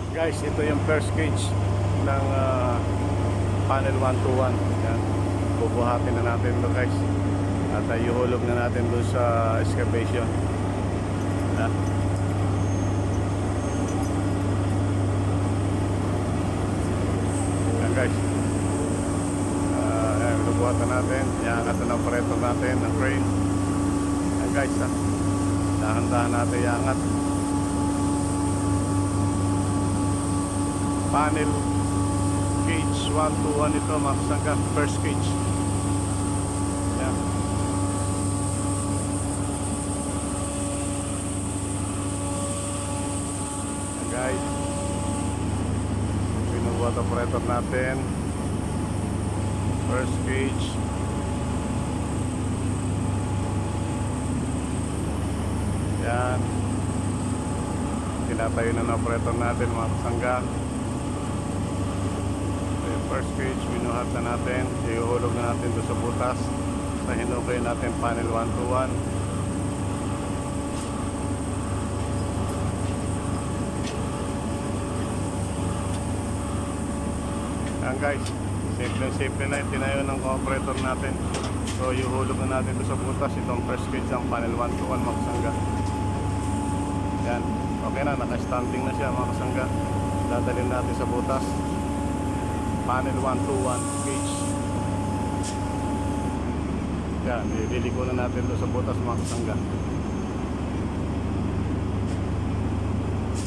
Guys, ito yung first cage ng panel 121. Yan. Bubuhatin na natin ito guys. At ihulog na natin doon sa excavation. Yan. Yan guys. Yan, bubuhatan natin. Iangat na ng operator natin ng crane. Yan guys, ha. Dahan-dahan natin iangat. Panel cage 121 ito mga kasangga, first cage. Yan. Yan guys, pinubuhat operator natin, first cage. Yan, tinatayo na ng operator natin mga kasangga. First cage, binuhat na natin. Iuhulog na natin doon sa butas sa hinukay natin panel 121. Yan guys, simple na yung tinayo ng operator natin. So iuhulog na natin doon sa butas itong first cage ng panel 121 mga kasangga. Yan, okay na, naka-standing na siya mga kasangga. Dadalhin natin sa butas panel 121 cage. Yan, liliko na natin doon sa butas mga kasangga.